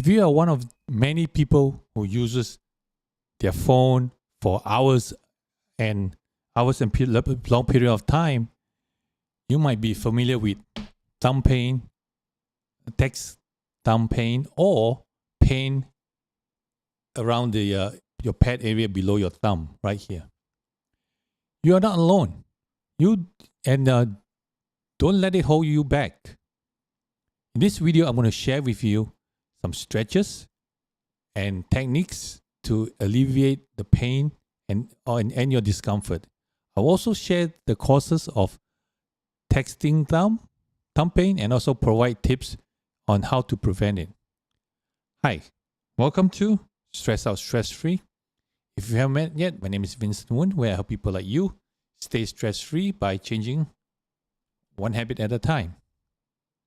If you are one of many people who uses their phone for hours and long period of time, you might be familiar with thumb pain, text thumb pain, or pain around the your pad area below your thumb, right here. You are not alone. Don't let it hold you back. In this video, I'm going to share with you some stretches and techniques to alleviate the pain and your discomfort. I'll also share the causes of texting thumb pain, and also provide tips on how to prevent it. Hi, welcome to Stress Out Stress Free. If you haven't met yet, my name is Vincent Woon, where I help people like you stay stress free by changing one habit at a time.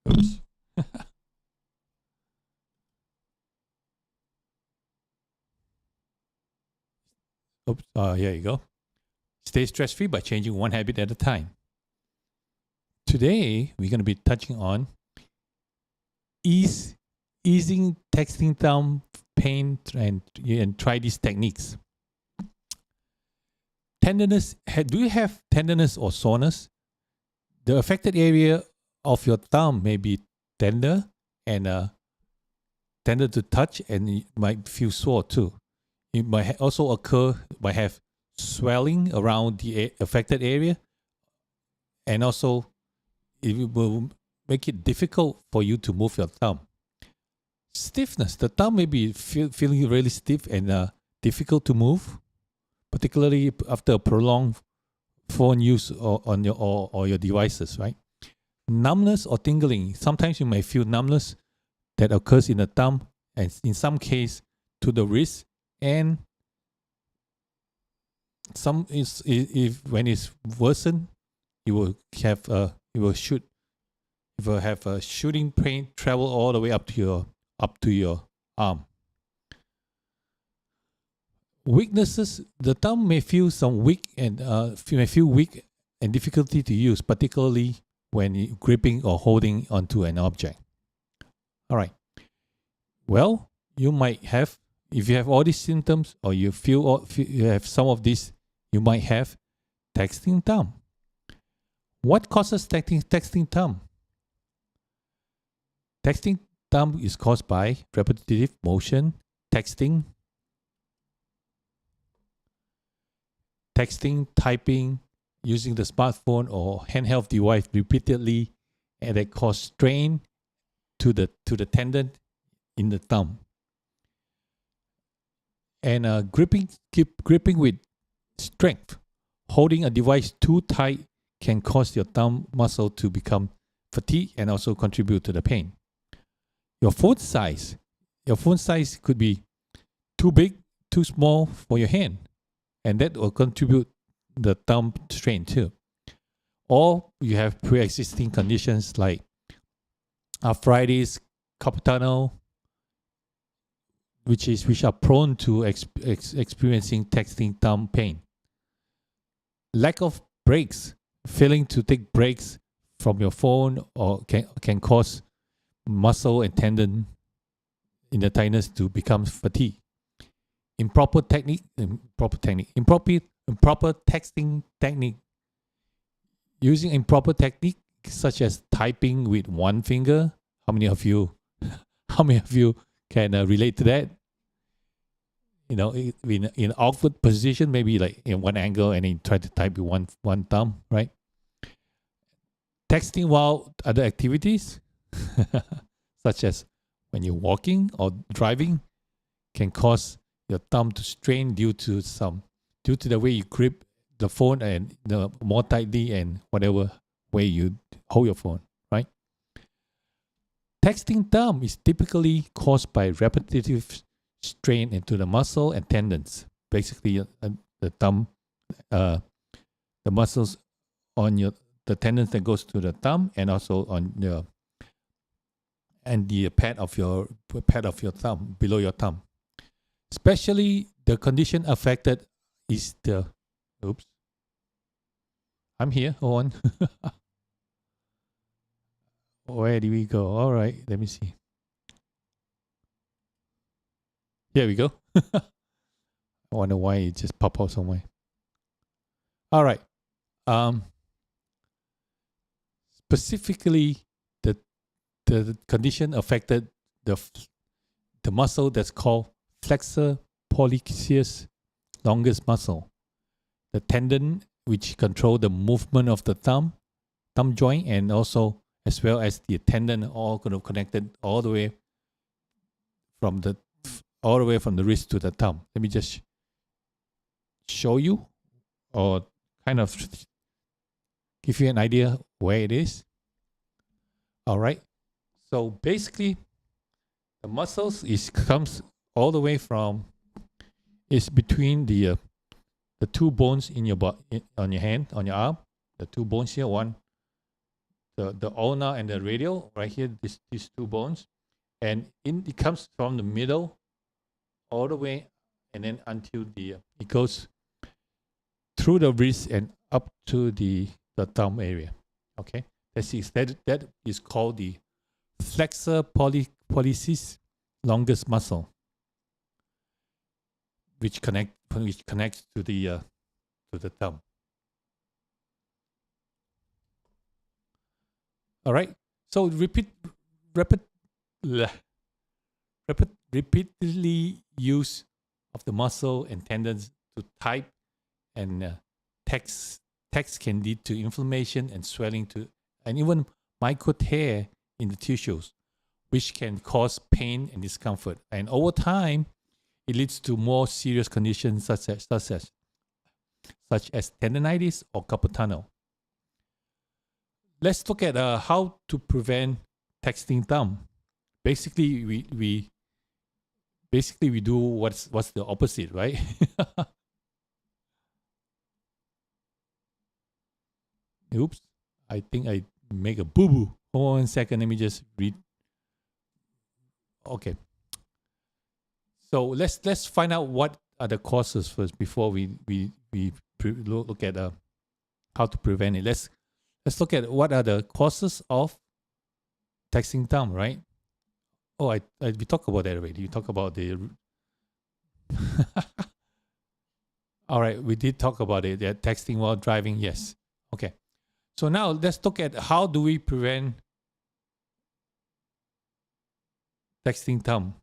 Oops. Oops. Here you go. Stay stress free by changing one habit at a time. Today, we're going to be touching on easing texting thumb pain and try these techniques. Tenderness. Do you have tenderness or soreness? The affected area of your thumb may be tender and tender to touch, and you might feel sore too. It might also might have swelling around the affected area, and also it will make it difficult for you to move your thumb. Stiffness. The thumb may be feeling really stiff and difficult to move, particularly after a prolonged phone use or your devices, right? Numbness or tingling. Sometimes you may feel numbness that occurs in the thumb, and in some case to the wrist, and when it's worsened, you will have a shooting pain travel all the way up to your arm. Weaknesses. The thumb may feel weak and difficulty to use, particularly when you're gripping or holding onto an object. All right. Well, you might have, if you have all these symptoms, or you you have some of these, you might have texting thumb. What causes texting thumb? Texting thumb is caused by repetitive motion, texting, typing, using the smartphone or handheld device repeatedly, and that cause strain to the tendon in the thumb. And gripping with strength, holding a device too tight can cause your thumb muscle to become fatigued and also contribute to the pain. Your phone size could be too big, too small for your hand, and that will contribute the thumb strain too. Or you have pre-existing conditions like arthritis, carpal tunnel, which are prone to experiencing texting thumb pain. Lack of breaks, failing to take breaks from your phone, or can cause muscle and tendon in the tightness to become fatigued. Improper texting technique. Using improper technique such as typing with one finger. How many of you can relate to that? You know, in an awkward position, maybe like in one angle, and then try to type with one thumb, right? Texting while other activities, such as when you're walking or driving, can cause your thumb to strain due to the way you grip the phone and more tightly, and whatever way you hold your phone, right? Texting thumb is typically caused by repetitive strain into the muscle and tendons. Basically, the thumb, the muscles on the tendons that goes to the thumb, and also on the pad of your thumb, below your thumb. Especially the condition affected is the. Oops. I'm here. Hold on. Where do we go? All right. Let me see. Here we go. I wonder why it just popped out somewhere. All right. Specifically, the condition affected the muscle that's called flexor pollicis longus muscle, the tendon which control the movement of the thumb joint, and also as well as the tendon, all kind of connected all the way from the wrist to the thumb. Let me just show you, or kind of give you an idea where it is. All right. So basically, the muscles comes all the way from, is between the two bones in your on your hand, on your arm. The two bones here, one, the ulnar and the radial, right here, these two bones, and it comes from the middle all the way, and then until it goes through the wrist and up to the thumb area. Okay, that is called the flexor pollicis longus muscle, which connects to the thumb. All right. So repeatedly use of the muscle and tendons to type and text can lead to inflammation and swelling and even micro tear in the tissues, which can cause pain and discomfort. And over time, it leads to more serious conditions such as tendinitis or carpal tunnel. Let's look at how to prevent texting thumb. Basically, we do what's the opposite, right? Oops, I think I make a boo-boo. Hold on 1 second, let me just read. Okay. So let's find out what are the causes first before we look at how to prevent it. Let's look at what are the causes of texting thumb, right? Oh, we talked about that already. You talk about the. All right, we did talk about it. Yeah, texting while driving. Yes. Okay. So now let's look at how do we prevent texting thumb.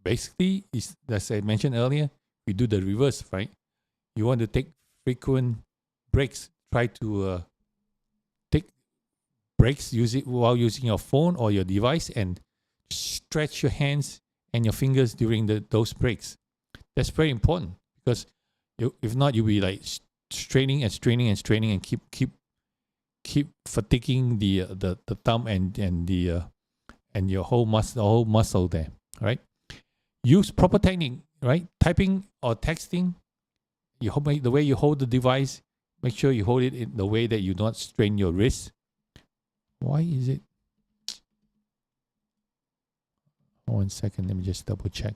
Basically, as I mentioned earlier, we do the reverse, right? You want to take frequent breaks. Try to take breaks while using your phone or your device, and stretch your hands and your fingers during those breaks. That's very important, because if not, you'll be like straining and keep fatiguing the thumb and your whole muscle there. All right. Use proper technique, right? Typing or texting, the way you hold the device, make sure you hold it in the way that you don't strain your wrist. Why is it? 1 second, let me just double check.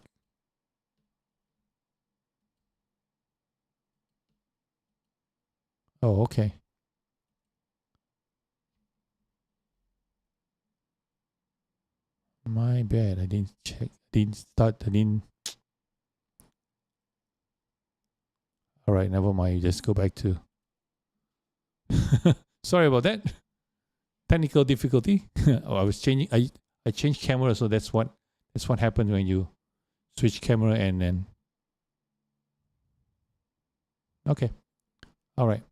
Oh, okay. My bad, I didn't check. All right, never mind. Just go back to. Sorry about that. Technical difficulty. I was changing. I changed camera, so that's what happened when you switch camera and then. Okay. All right.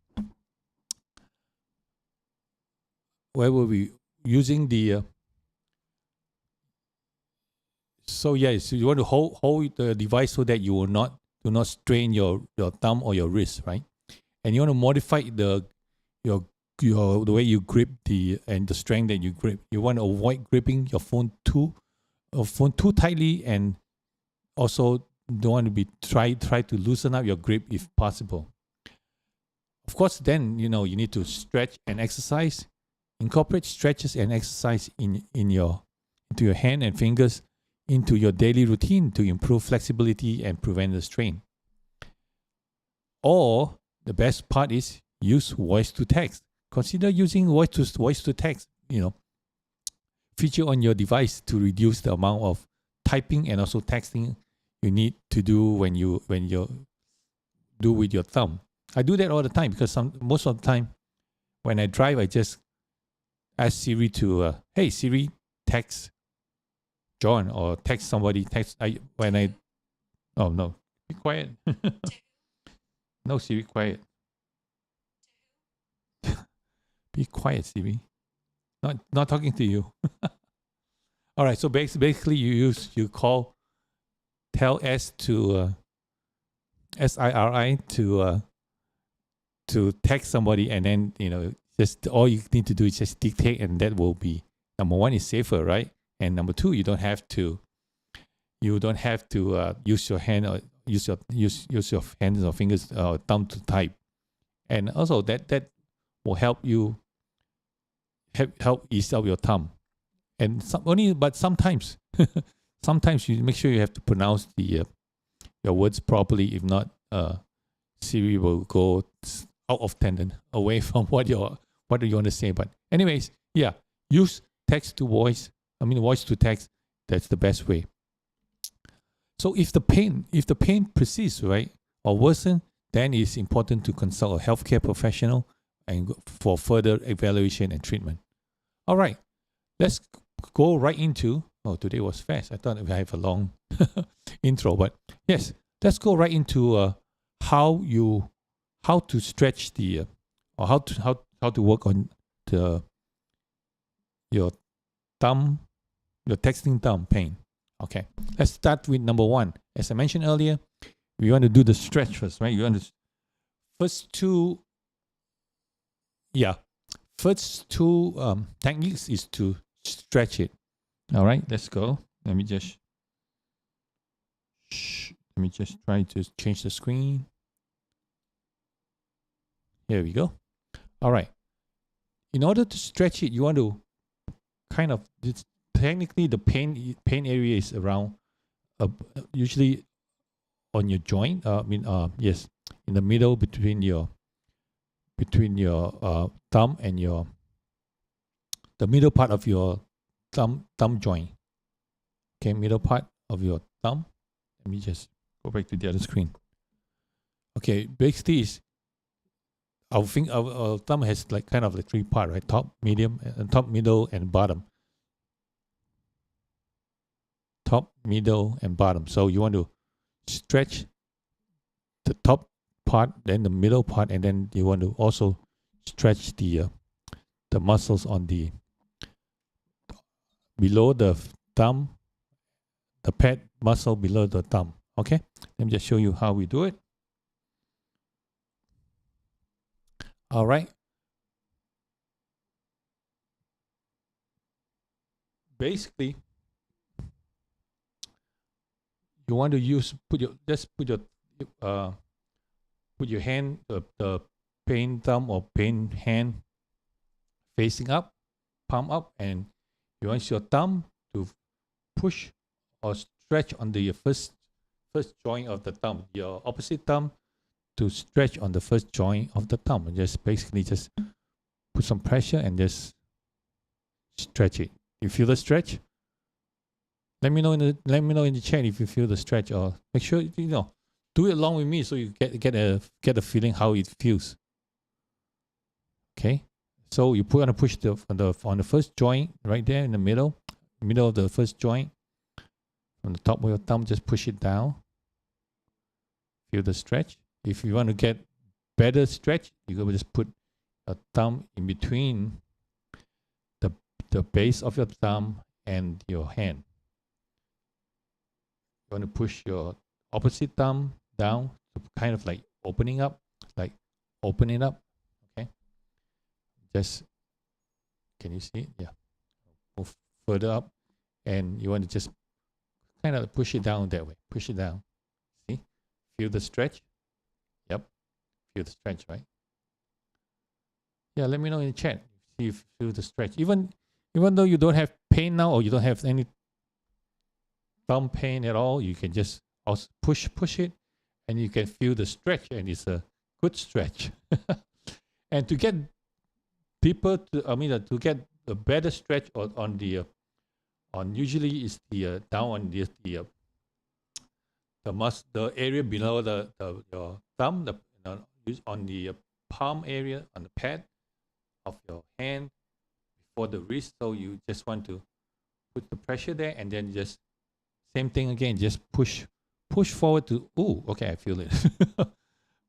Where were we? Using the. So yes, you want to hold the device so that you will do not strain your thumb or your wrist, right? And you want to modify the way you grip and the strength that you grip. You want to avoid gripping your phone too tightly, and also don't want to be try to loosen up your grip if possible. Of course, then you need to stretch and exercise. Incorporate stretches and exercise into your hand and fingers into your daily routine to improve flexibility and prevent the strain. Or the best part is use voice to text. Consider using voice to text, feature on your device to reduce the amount of typing and also texting you need to do when you do with your thumb. I do that all the time because most of the time when I drive, I just ask Siri to, hey Siri, text John, or text somebody. Oh no, be quiet. No, Siri, quiet. Be quiet, Siri. Not talking to you. All right, so basically you tell S to SIRI to text somebody, and then just all you need to do is just dictate, and that will be, number one, is safer, right? And number two, you don't have to use your hand or use your hands or fingers or thumb to type, and also that will help you help ease up your thumb. And sometimes sometimes you make sure you have to pronounce your words properly. If not, Siri will go out of tandem, away from what you want to say. But anyways, yeah, use voice to text. That's the best way. So if the pain persists, right, or worsen, then it's important to consult a healthcare professional and for further evaluation and treatment. All right, let's go right into. Oh, today was fast. I thought we have a long intro, but yes, let's go right into how to stretch or how to work on your thumb, your texting thumb pain. Okay, let's start with number one. As I mentioned earlier, we want to do the stretch first, right? You want to first two techniques is to stretch it. All right, let's go. Let me just try to change the screen. Here we go. All right. In order to stretch it, you want to technically the pain area is around usually on your joint. Yes, in the middle between your thumb and the middle part of your thumb joint. Okay, middle part of your thumb. Let me just go back to the other screen. Okay, basically is our thumb has kind of three parts, right? Top, medium, top, middle, and bottom. Top, middle, and bottom. So you want to stretch the top part, then the middle part, and then you want to also stretch the muscles on the below the thumb, the pad muscle below the thumb. Okay, let me just show you how we do it. All right. Basically, you want to put your hand, the pain thumb or pain hand facing up, palm up, and you want your thumb to push or stretch on the first joint of the thumb. Your opposite thumb to stretch on the first joint of the thumb, and just basically just put some pressure and just stretch it. You feel the stretch? Let me know in the chat if you feel the stretch, or make sure do it along with me so you get a feeling how it feels. Okay, so you want to push on the first joint right there in the middle of the first joint. From the top of your thumb, just push it down. Feel the stretch. If you want to get better stretch, you can just put a thumb in between the base of your thumb and your hand. You want to push your opposite thumb down to kind of opening up. Okay. Just, can you see it? Yeah. Move further up, and you want to just kind of push it down that way. Push it down. See? Feel the stretch? Yep. Feel the stretch, right? Yeah, let me know in the chat. See if you feel the stretch. Even though you don't have pain now, or you don't have any thumb pain at all, you can just also push it, and you can feel the stretch, and it's a good stretch. And to get to get a better stretch on the on usually is the down on the area below your thumb, on the palm area, on the pad of your hand before the wrist. So you just want to put the pressure there, and then just same thing again. Just push forward to. Ooh, okay, I feel it.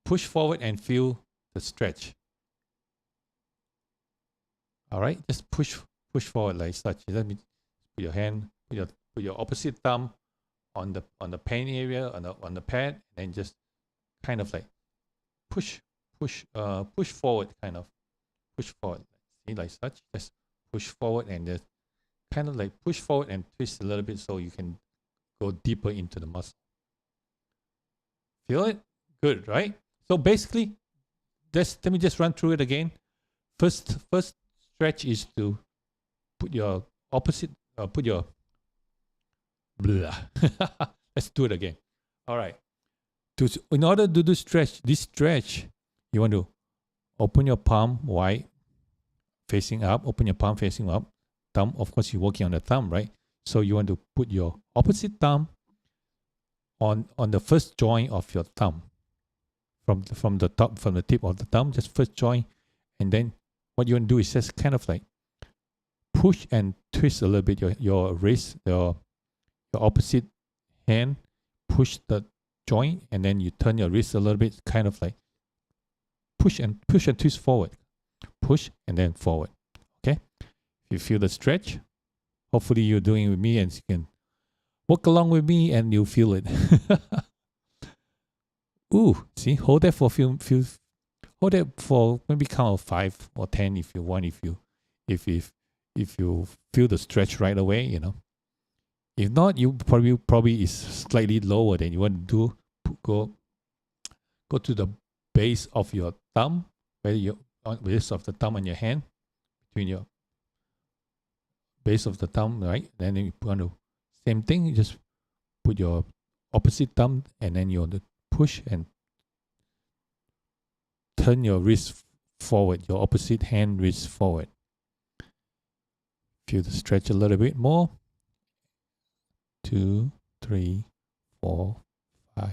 Push forward and feel the stretch. All right, just push forward like such. Let me put your hand, put your opposite thumb on the pain area on the pad, and then just kind of like push forward, kind of push forward. See, like such. Just push forward and just kind of like push forward and twist a little bit so you can go deeper into the muscle. Feel it? Good, right? So basically, let me just run through it again. First stretch is to put your opposite, blah. Let's do it again. All right. In order to do this stretch, you want to open your palm wide, facing up. Open your palm facing up. Thumb, of course, you're working on the thumb, right? So you want to put your opposite thumb on the first joint of your thumb, from the tip of the thumb, just first joint, and then what you want to do is just kind of like push and twist a little bit your wrist, your opposite hand, push the joint, and then you turn your wrist a little bit, kind of like push and twist forward, push and then forward. Okay, if you feel the stretch, hopefully you're doing it with me and you can work along with me and you feel it. Ooh, see, hold that for hold that for maybe count of 5 or 10 if you want. If you feel the stretch right away, you know. If not, you probably is slightly lower than you want to do. Go to the base of your thumb, where your base of the thumb on your hand, between your base of the thumb, right? Then you want to same thing. You just put your opposite thumb, and then you want to push and turn your wrist forward, your opposite hand wrist forward. Feel the stretch a little bit more. 2, 3, 4, 5.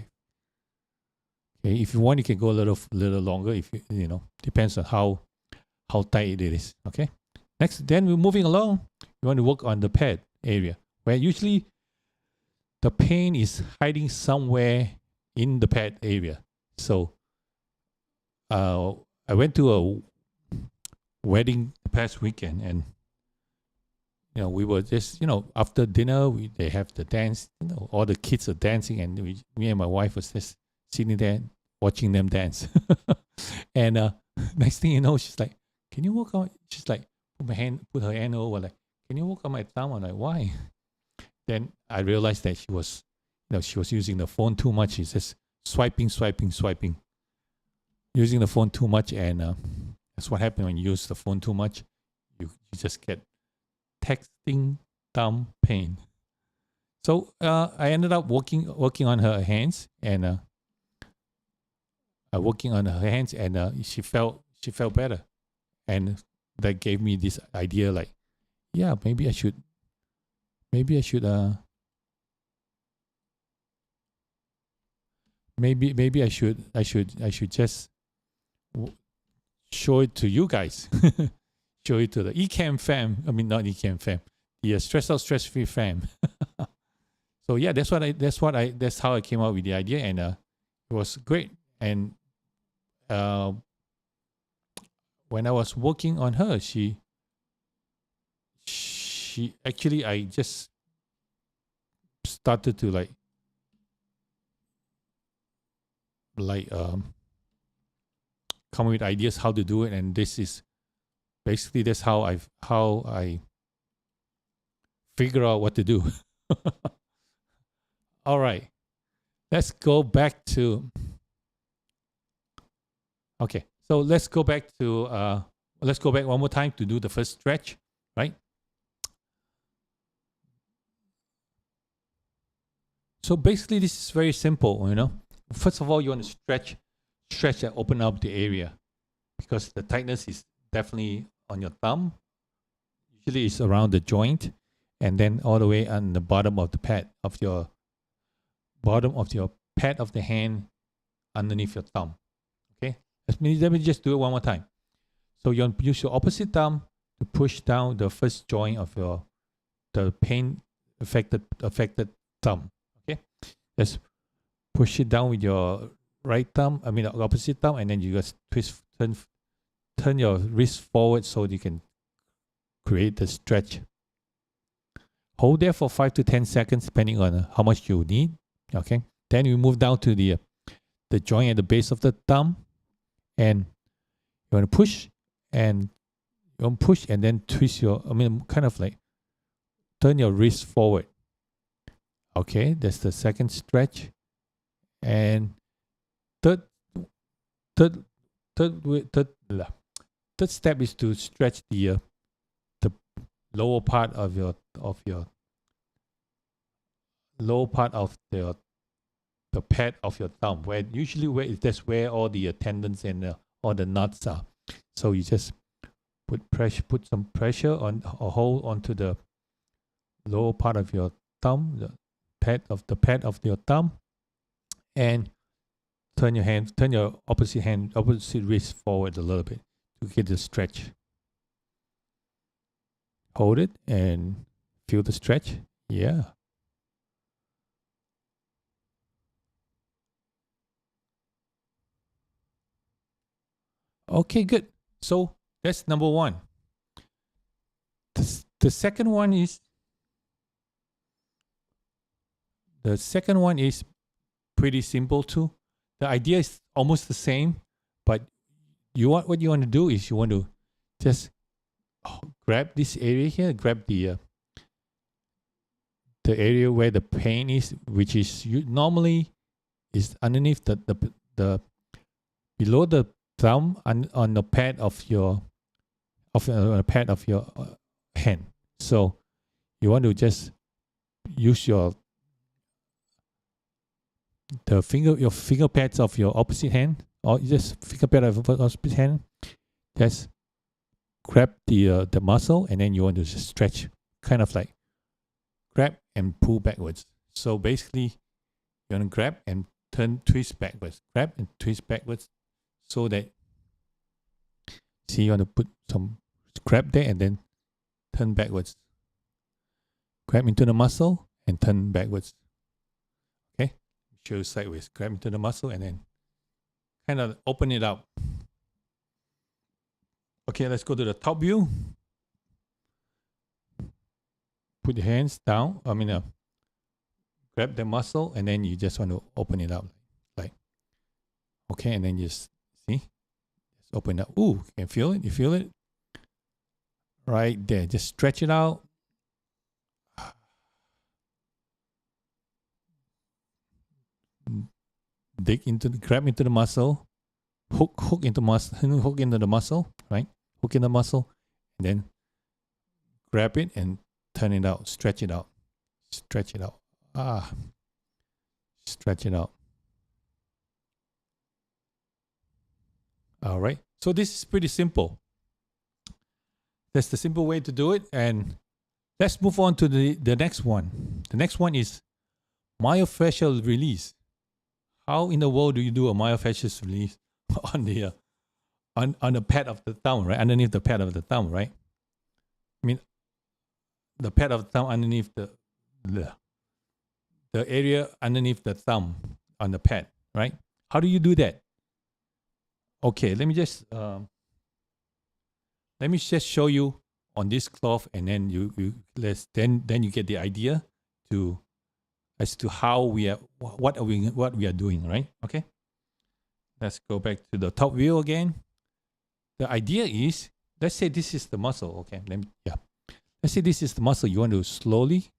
Okay, if you want, you can go a little longer. If you know, depends on how tight it is. Okay. Next, then we're moving along. You want to work on the pad area, where usually the pain is hiding somewhere in the pad area. So, I went to a wedding the past weekend, and we were just, after dinner, they have the dance, all the kids are dancing, and me and my wife was just sitting there watching them dance. And next thing you know, she's like, can you work on, she's like, put her hand over, like, can you work on my thumb? I'm like, why? Then I realized that she was using the phone too much. She's just swiping, using the phone too much. And that's what happens when you use the phone too much. You just get texting thumb pain. So I ended up working on her hands, and she felt better, and that gave me this idea, like, yeah, maybe I should just show it to you guys. Show it to the Ecamm fam. I mean, not Ecamm fam. The stress out, stress free fam. So yeah, that's how I came up with the idea, and it was great. And when I was working on her, she actually, I just started to come up with ideas how to do it, and this is basically that's how I figure out what to do. All right, let's go back one more time to do the first stretch, right? So basically, this is very simple, First of all, you want to stretch and open up the area, because the tightness is definitely on your thumb. Usually it's around the joint, and then all the way on the bottom of the pad of your pad of the hand underneath your thumb. Okay, let me just do it one more time. So you use your opposite thumb to push down the first joint of the pain affected thumb. Okay, just push it down with your right thumb. I mean, the opposite thumb, and then you just turn your wrist forward so you can create the stretch. Hold there for 5 to 10 seconds, depending on how much you need. Okay, then you move down to the joint at the base of the thumb, and you want to push and then twist kind of like turn your wrist forward. Okay, that's the second stretch. And third step is to stretch the lower part of your lower part of the pad of your thumb, that's where all the tendons and all the nuts are. So you just put some pressure on or hold onto the lower part of your thumb, the pad of your thumb, and turn your opposite wrist forward a little bit to get the stretch. Hold it and feel the stretch. Yeah. Okay, good. So that's number one. The second one is pretty simple too. The idea is almost the same, but what you want to do is you want to just grab this area here, grab the area where the pain is, which is normally is underneath the below the thumb on the pad of your hand. So you want to just use your finger pads of your opposite hand, or just finger pad of your opposite hand. Just grab the muscle, and then you want to just stretch, kind of like grab and pull backwards. So basically, you want to grab and twist backwards, grab and twist backwards, so that you want to put some grab there and then turn backwards. Grab into the muscle and turn backwards. Okay, show sideways. Grab into the muscle and then kind of open it up. Okay, let's go to the top view. Put your hands down. Grab the muscle, and then you just want to open it up, like okay, and then just see, just open it up. Ooh, you can feel it. You feel it right there. Just stretch it out. Grab into the muscle. Hook into the muscle, right? Hook in the muscle, and then grab it and turn it out. Stretch it out. Stretch it out. Stretch it out. All right. So this is pretty simple. That's the simple way to do it. And let's move on to the next one. The next one is myofascial release. How in the world do you do a myofascial release on the pad of the thumb, right? Underneath the pad of the thumb, right? I mean, the pad of the thumb underneath the area underneath the thumb on the pad, right? How do you do that? Okay, let me just show you on this cloth, and then then you get the idea as to how what we are doing, right? Okay, let's go back to the top view again. The idea is, let's say this is the muscle. Okay, let's say this is the muscle. You want to slowly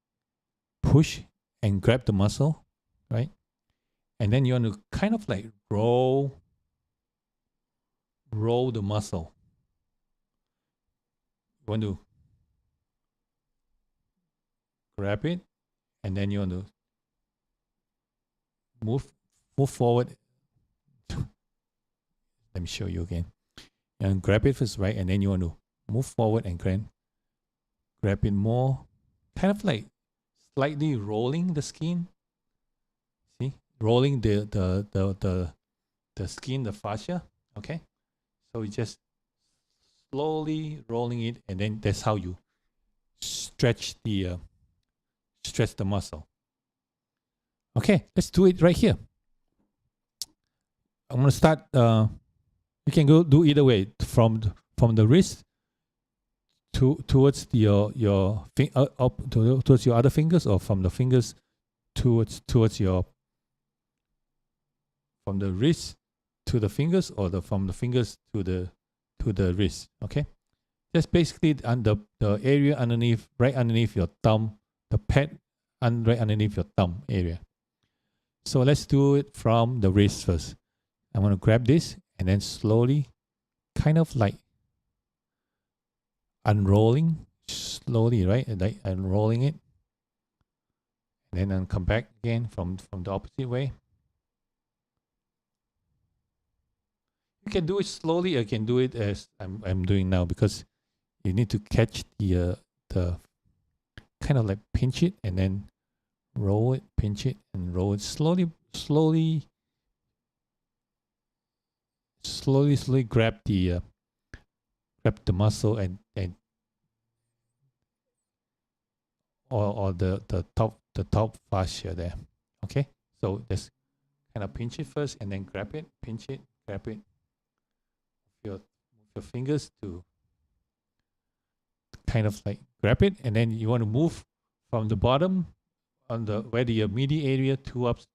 push and grab the muscle, right? And then you want to kind of like roll the muscle. You want to grab it, and then you want to move forward. Let me show you again. And grab it first, right? And then you want to move forward and grab it more. kind of like slightly rolling the skin. See, rolling the skin, the fascia. Okay, so you just slowly rolling it, and then that's how you stretch the muscle. Okay, let's do it right here. I'm gonna start. You can go do either way, from the wrist towards your up towards your other fingers, or from the fingers towards your, from the wrist to the fingers, or from the fingers to the wrist. Okay, just basically under the area underneath, right underneath your thumb, the pad right underneath your thumb area. So let's do it from the wrist first. I'm going to grab this and then slowly, kind of like unrolling, slowly, right? Like unrolling it. And then I'll come back again from the opposite way. You can do it slowly. I can do it as I'm doing now, because you need to catch the kind of like pinch it and then roll it, pinch it and roll it slowly, grab the muscle and or the top fascia there. Okay, so just kind of pinch it first and then grab it, pinch it, grab it. Your fingers to kind of like grab it, and then you want to move from the bottom on the where the midi area two ups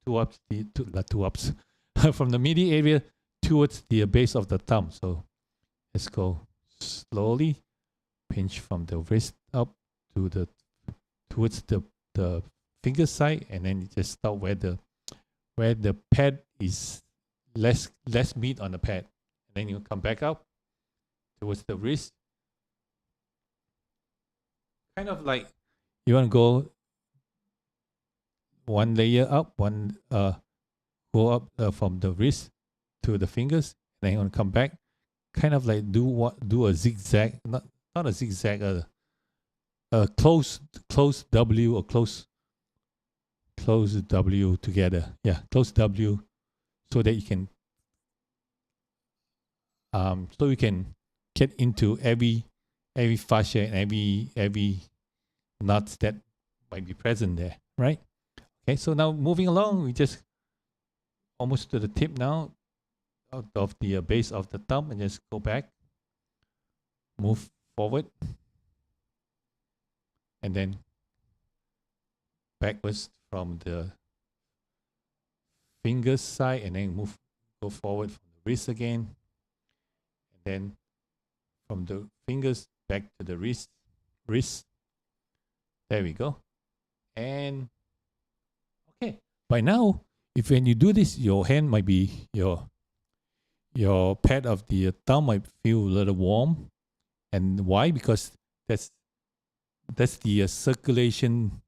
from the midi area towards the base of the thumb. So let's go slowly, pinch from the wrist up to towards the finger side, and then you just start where the pad is less meat on the pad, and then you come back up towards the wrist. Kind of like you want to go one layer up, go up from the wrist to the fingers, then you want to come back, kind of like do a zigzag, not a zigzag, a close W, or close W together. Yeah, close W, so that you can get into every fascia and every nuts that might be present there, right? Okay, so now moving along, we just almost to the tip now of the base of the thumb, and just go back, move forward, and then backwards from the finger side, and then go forward from the wrist again, and then from the fingers back to the wrist. There we go. And okay, by now, if when you do this, your hand might be your pad of the thumb might feel a little warm. And why? Because that's the circulation,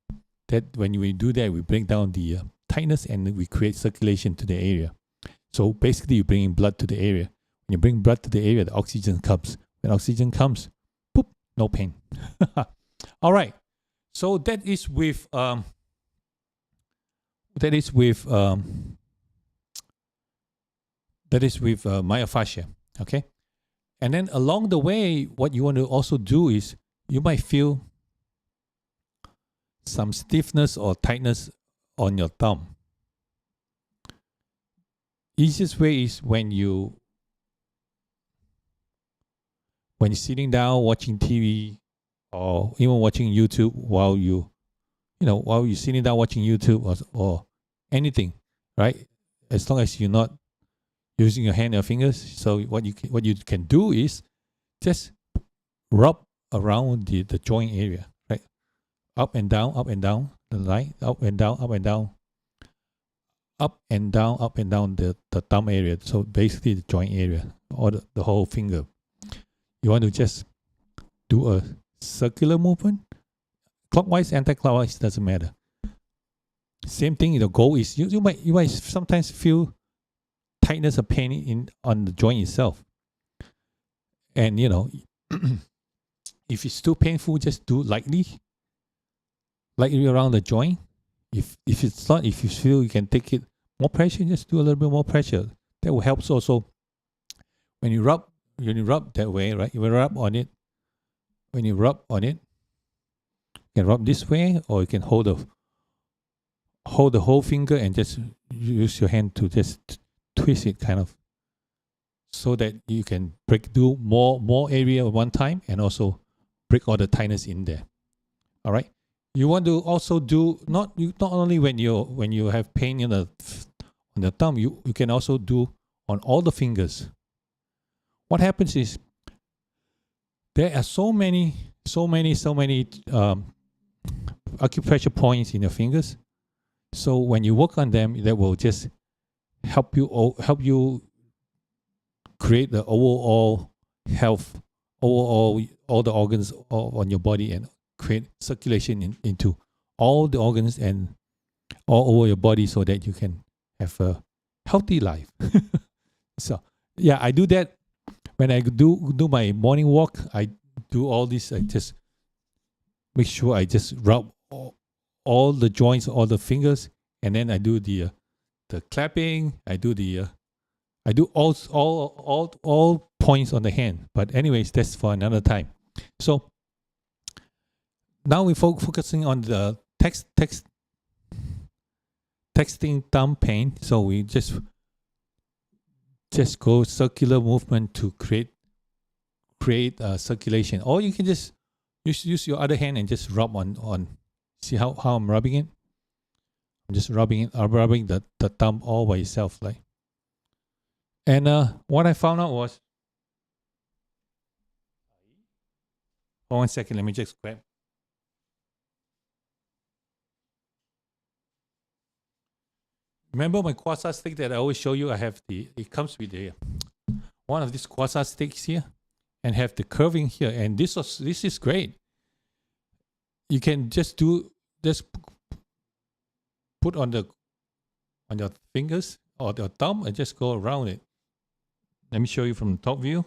that when we do that, we bring down the tightness and we create circulation to the area. So basically, you bring in blood to the area. When you bring blood to the area, the oxygen comes. When oxygen comes, boop, no pain. All right. So that is with myofascia. Okay. And then along the way, what you want to also do is you might feel some stiffness or tightness on your thumb. Easiest way is when you're sitting down watching TV, or even watching YouTube while you're sitting down watching YouTube or anything, right? As long as you're not using your hand or fingers. So what you can do is just rub around the joint area, right? Up and down, the line, up and down, up and down, up and down the thumb area. So basically the joint area, or the whole finger. You want to just do a circular movement, clockwise, anti-clockwise, doesn't matter. Same thing. The goal is you might sometimes feel tightness or pain on the joint itself, and if it's too painful, just do lightly, lightly around the joint. If it's not, if you feel you can take it more pressure, just do a little bit more pressure. That will help also when you rub that way, right? You rub on it. When you rub on it, you can rub this way, or you can hold the whole finger and just use your hand to just twist it, kind of, so that you can do more area at one time, and also break all the tightness in there. All right. You want to also do not only when you have pain on the thumb, you can also do on all the fingers. What happens is there are so many acupressure points in your fingers. So when you work on them, that will just help you create the overall health, all the organs on your body, and create circulation into all the organs and all over your body, so that you can have a healthy life. So yeah, I do that when I do my morning walk. I do all this. I just make sure I just rub all the joints, all the fingers, and then I do the clapping. I do all points on the hand. But anyways, that's for another time. So now we're focusing on the texting thumb pain. So we just go circular movement to create circulation. Or you can just use your other hand and just rub on. See how I'm rubbing it? I'm just rubbing it. I'm rubbing the thumb all by itself, like. And what I found out was, hold 1 second, let me just grab. Remember my Quasar stick that I always show you? It comes with one of these Quasar sticks here, and have the curving here. And this is great. You can just put on your fingers or your thumb and just go around it. Let me show you from the top view.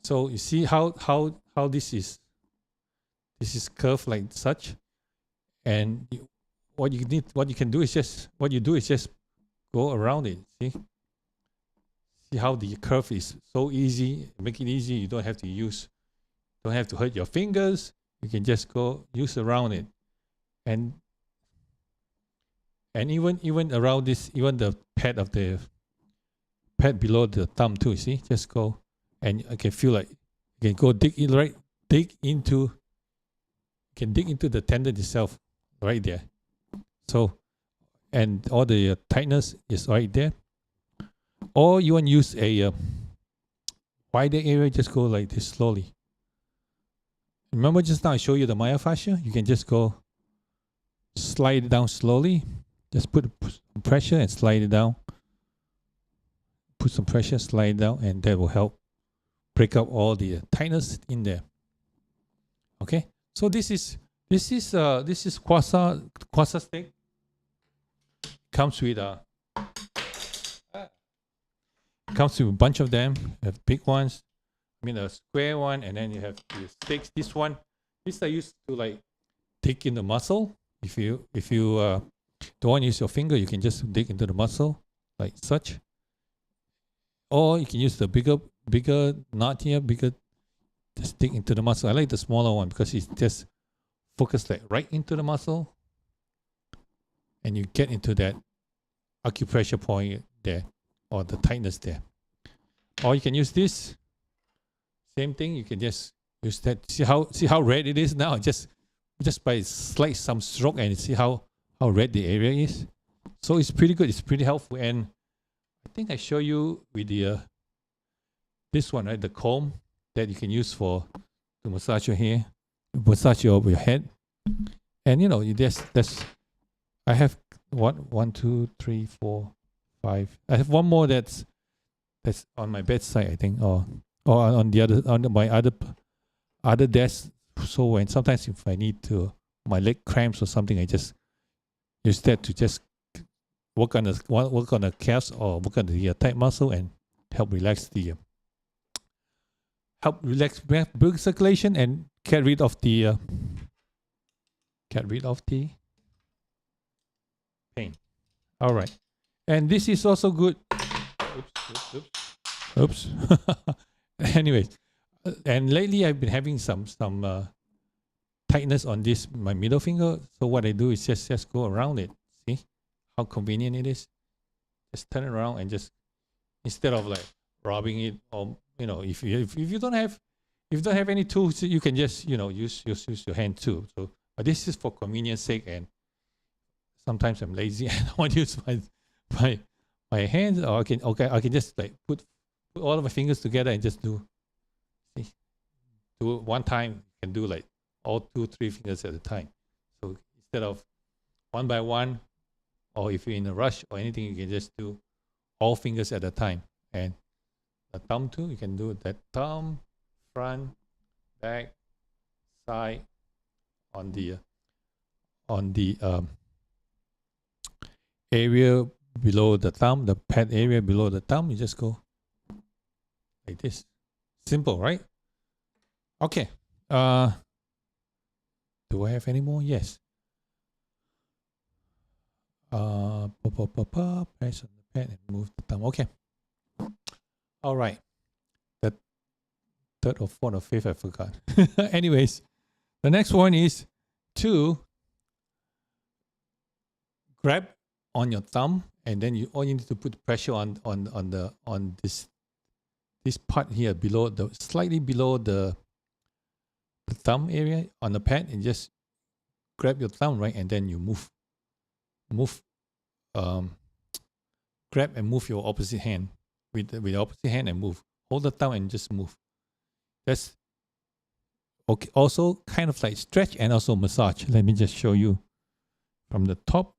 So you see how this is curved like such, and what you can do is just go around it. See how the curve is so easy. Make it easy. You don't have to hurt your fingers. You can just use around it, and even around this, even the pad below the thumb too. See, just go, and I can feel like you can go dig into the tendon itself right there. So, and all the tightness is right there. Or you want to use a wider area, just go like this slowly. Remember just now I showed you the myofascia? You can just go slide it down slowly. Just put some pressure and slide it down. Put some pressure, slide it down, and that will help break up all the tightness in there. Okay, so this is Quasar stick. Comes with a bunch of them. You have big ones, a square one, and then you have the sticks. This I used to like dig in the muscle. If you don't want to use your finger, you can just dig into the muscle like such. Or you can use the bigger nut here, just dig into the muscle. I like the smaller one because it's just focused like right into the muscle, and you get into that acupressure point there, or the tightness there. Or you can use this. Same thing. You can just use that. See how red it is now. Just by some stroke, and see how red the area is. So it's pretty good. It's pretty helpful. And I think I show you with the this one, right? The comb that you can use to massage your hair, massage your head. And that's I have 1, 2, 3, 4, 5. I have one more that's on my bedside, I think, or on my other desk. So when sometimes if I need my leg cramps or something, I just use that to just work on the calves or work on the tight muscle and help relax blood circulation and get rid of the get rid of the paint. All right. And this is also good. Oops. Anyways, and lately I've been having some tightness on this my middle finger. So what I do is just go around it. See how convenient it is. Just turn it around and just, instead of like rubbing it, or if you don't have any tools, you can just use your hand too. So, but this is for convenience sake, and sometimes I'm lazy and I want to use my hands, or I can just like put all of my fingers together and just do one time. You can do like all 2-3 fingers at a time. So instead of one by one, or if you're in a rush or anything, you can just do all fingers at a time. And the thumb too, you can do that thumb, front, back, side, on the area below the thumb, the pad area below the thumb. You just go like this. Simple, right? Okay. Do I have any more? Yes. Press on the pad and move the thumb. Okay. All right. The third or fourth or fifth, I forgot. Anyways, the next one is to grab on your thumb, and then you need to put pressure on this part here below, slightly below the thumb area on the pad, and just grab your thumb, right, and then you grab and move your opposite hand with the opposite hand and move. Hold the thumb and just move. That's okay. Also kind of like stretch and also massage. Let me just show you from the top.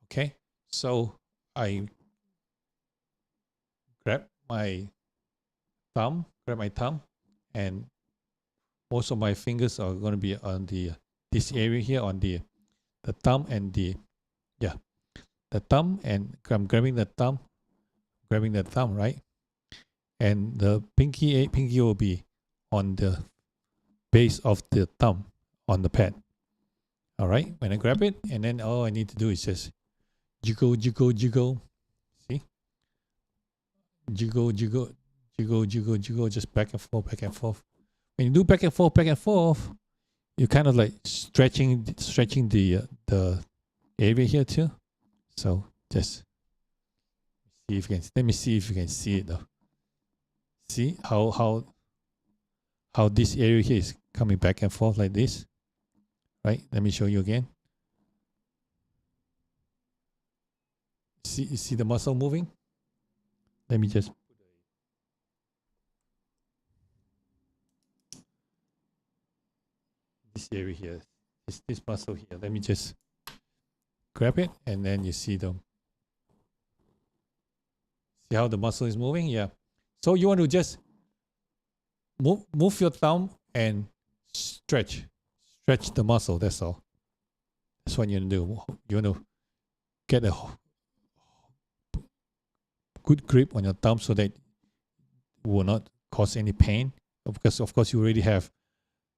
Okay, so I grab my thumb, and most of my fingers are going to be on this area here, on the thumb and the thumb, and I'm grabbing the thumb, right, and the pinky will be on the base of the thumb on the pad. All right, when I grab it, and then all I need to do is just jiggle. See, jiggle, just back and forth. When you do back and forth, you're kind of like stretching the area here too. So just see if you can. Let me see if you can see it though. See how this area here is coming back and forth like this, right? Let me show you again. You see the muscle moving? Let me just this area here, this muscle here. Let me just grab it, and then you see how the muscle is moving. Yeah. So you want to just move your thumb and stretch the muscle. That's all. That's what you want to do. You want to get a good grip on your thumb so that it will not cause any pain. Because of course you already have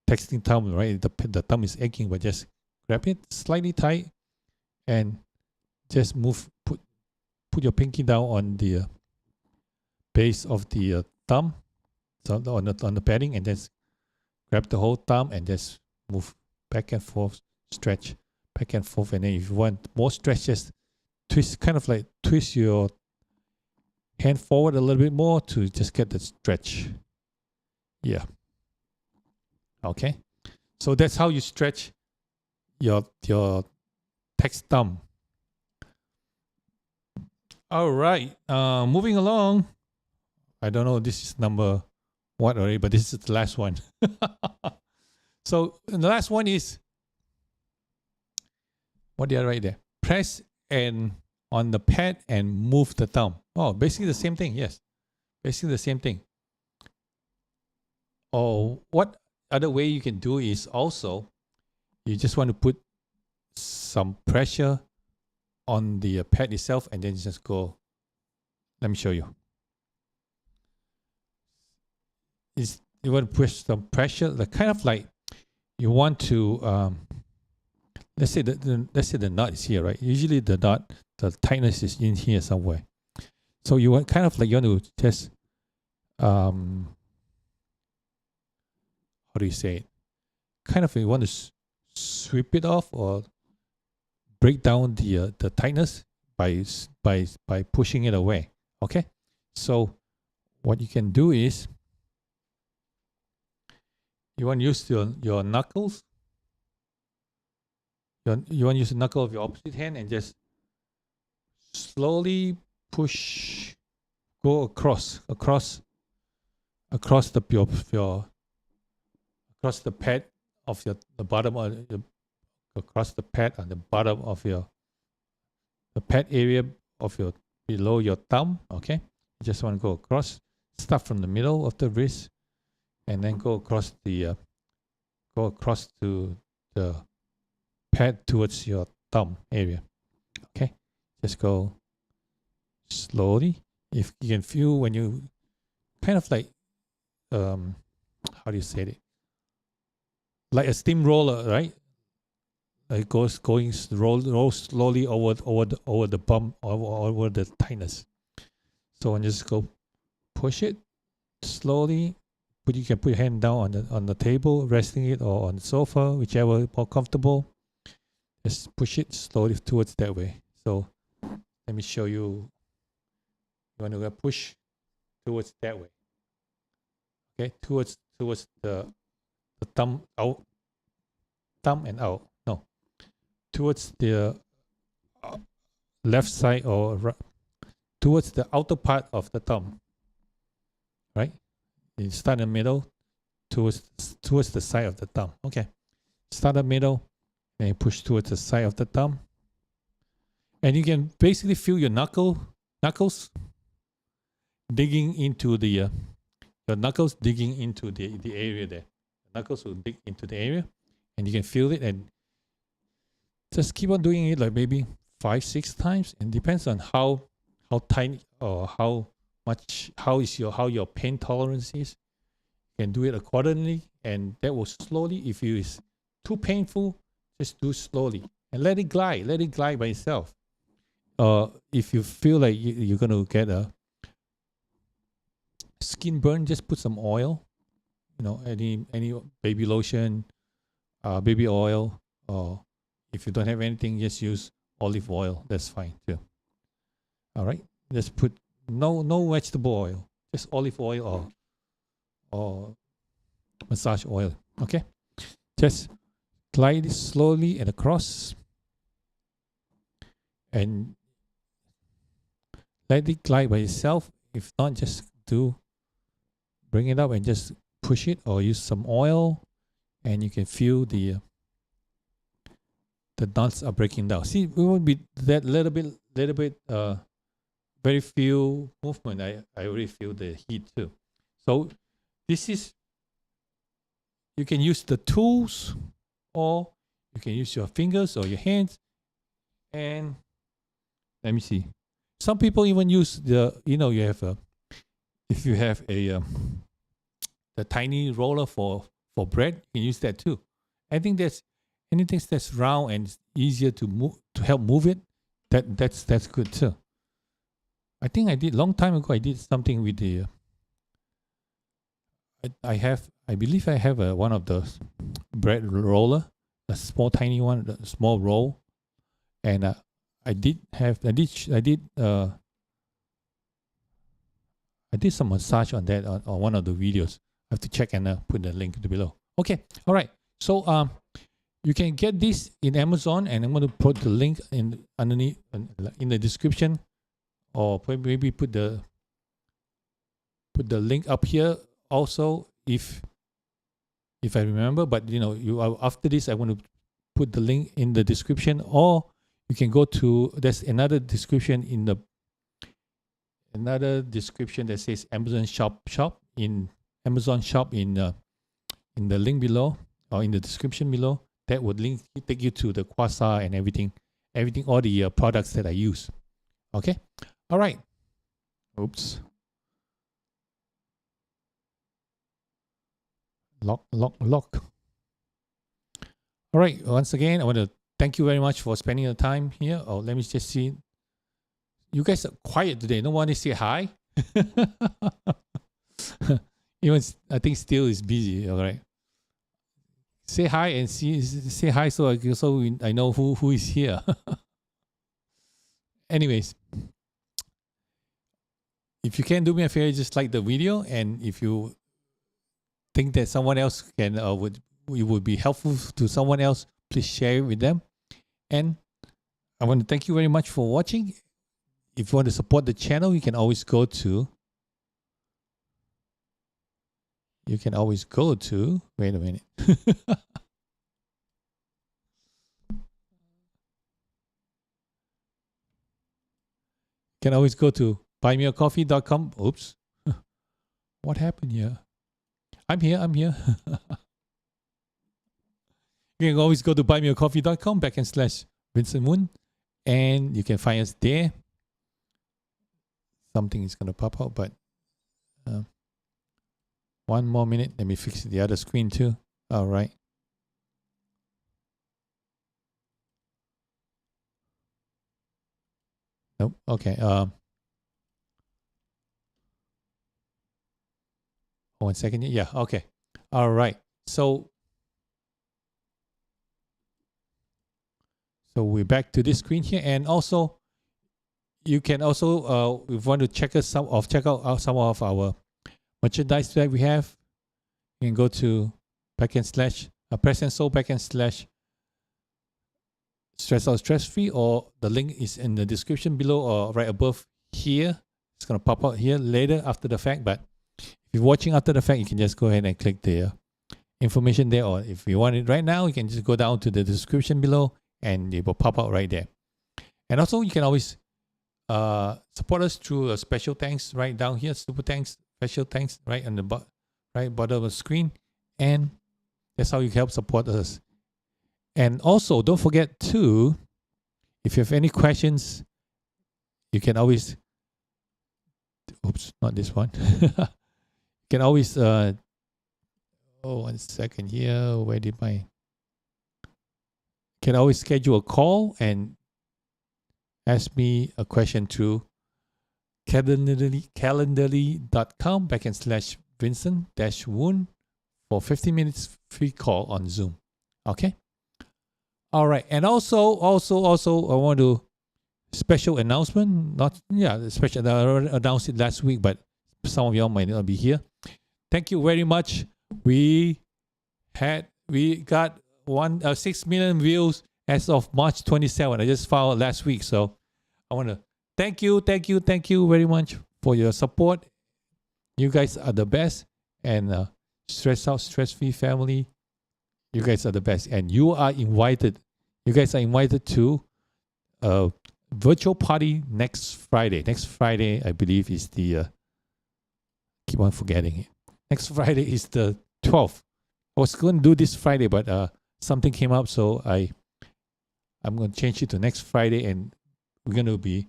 texting thumb, right? The thumb is aching, but just grab it slightly tight and just put your pinky down on the base of the thumb, so on the padding, and just grab the whole thumb and just move back and forth, stretch back and forth. And then if you want more stretch, just twist your hand forward a little bit more to just get the stretch. Yeah. Okay. So that's how you stretch your text thumb. All right. Moving along. I don't know. This is number what already, but this is the last one. So the last one is, what did I write there? Press and on the pad and move the thumb. Oh, basically the same thing. Yes, basically the same thing. Or what other way you can do is also, you just want to put some pressure on the pad itself, and then just go. Let me show you. You want to push some pressure, kind of like you want to let's say the nut is here, right? Usually the nut, the tightness is in here somewhere. So you want kind of like you want to just how do you say it? Kind of you want to sweep it off or break down the tightness by pushing it away. Okay, so what you can do is you want to use your knuckles. You want to use the knuckle of your opposite hand and just slowly push, go across the across the pad of the bottom of across the pad on the bottom of the pad area of your below your thumb. Okay, you just want to go across, start from the middle of the wrist, and then go across to the pad towards your thumb area. Okay, just go slowly. If you can feel when you kind of like how do you say it? Like a steamroller, right? It roll slowly over the bump over the tightness. So and just go push it slowly. But you can put your hand down on the table, resting it, or on the sofa, whichever more comfortable. Just push it slowly towards that way. So let me show you. You want to push towards that way. Okay, towards the thumb out, thumb and out. No, towards the left side or towards the outer part of the thumb. Right, you start in the middle, towards the side of the thumb. Okay, start in the middle, and you push towards the side of the thumb, and you can basically feel your knuckles digging into the your knuckles digging into the area there. The knuckles will dig into the area, and you can feel it, and just keep on doing it like maybe 5-6 times, and depends on how tiny or how your pain tolerance is. You can do it accordingly, and that will slowly. If it is too painful, just do slowly and let it glide by itself. If you feel like you're gonna get a skin burn, just put some oil, any baby lotion, baby oil, or if you don't have anything, just use olive oil. That's fine too. All right, just put no vegetable oil, just olive oil or massage oil. Okay, just glide it slowly and across, and let it glide by itself. If not, just bring it up and just push it, or use some oil, and you can feel the knots are breaking down. See, we won't be that little bit very few movement. I already feel the heat too. So this is, you can use the tools, or you can use your fingers or your hands. And let me see. Some people even use you have if you have a tiny roller for bread, you can use that too. I think that's anything that's round and easier to move, to help move it. That's good too. I think I did long time ago. I did something with the. I believe I have one of the bread roller, a small tiny one, a small roll, and I did some massage on that on one of the videos. I have to check and put the link below. Okay, all right. So you can get this in Amazon, and I'm going to put the link underneath in the description, or maybe put the link up here also if I remember. But after this, I want to put the link in the description, or you can go to, there's another description that says Amazon shop in Amazon shop in the link below, or in the description below. That would take you to the Gua Sha and everything, all the products that I use. Okay, all right. Oops. Lock. All right. Once again, I want to thank you very much for spending your time here. Oh, let me just see. You guys are quiet today. No one is say hi. Even I think still is busy. All right. Say hi and say hi so I know who is here. Anyways, if you can do me a favor, just like the video, and if you think that someone else can would be helpful to someone else, please share it with them. And I want to thank you very much for watching. If you want to support the channel, you can always go to. Wait a minute. You can always go to buymeacoffee.com. Oops. What happened here? I'm here. You can always go to buymeacoffee.com/Vincent Moon, and you can find us there. Something is going to pop out, but one more minute. Let me fix the other screen too. All right. Nope. Okay. 1 second. Yeah. Okay. All right. So we're back to this screen here, and also you can also if you want to check out some of our merchandise that we have, you can go to press and sew /stress out stress free, or the link is in the description below or right above here. It's gonna pop out here later after the fact, but if you're watching after the fact, you can just go ahead and click the information there, or if you want it right now, you can just go down to the description below and it will pop out right there. And also you can always support us through a special thanks right down here, super thanks, special thanks right on the right bottom of the screen, and that's how you help support us. And also don't forget to, if you have any questions, you can always not this one. You can always 1 second here, where did my can always schedule a call and ask me a question through calendly.com/Vincent-Woon for 15 minutes free call on Zoom. Okay. All right. And also I want to special announcement. I announced it last week, but some of y'all might not be here. Thank you very much. We got 6 million views as of March 27. I just found last week, so I want to thank you very much for your support. You guys are the best, and stress out, stress free family. You guys are the best, and you are invited. You guys are invited to a virtual party next Friday. Next Friday, I believe, is the. Keep on forgetting it. Next Friday is the 12th. I was going to do this Friday, but something came up, so I'm going to change it to next Friday, and we're going to be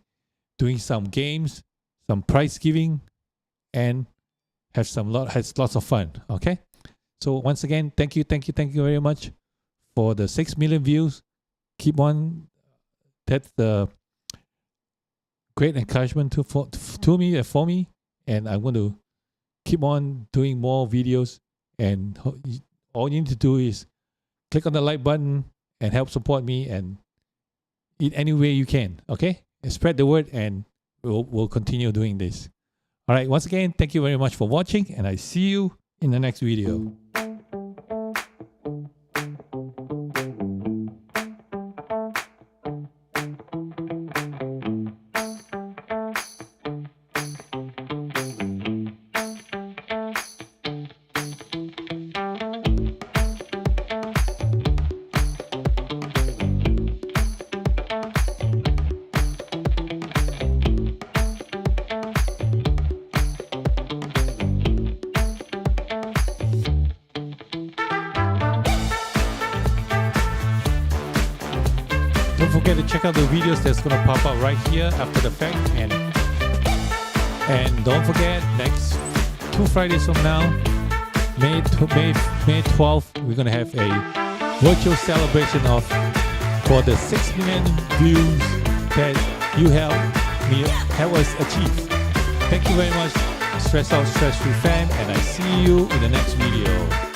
doing some games, some prize giving, and have lots of fun. Okay. So once again, thank you very much for the 6 million views. Keep on. That's the great encouragement to me and for me, and I'm going to keep on doing more videos. And all you need to do is click on the like button and help support me, and in any way you can. Okay, and spread the word, and we'll continue doing this. All right. Once again, thank you very much for watching, and I see you in the next video. Don't forget to check out the videos that's going to pop up right here after the fact. And don't forget, next 2 Fridays from now, May 12th, we're going to have a virtual celebration of for the 6 million views that you help us achieve. Thank you very much, Stress Out Stress Free Fan, and I see you in the next video.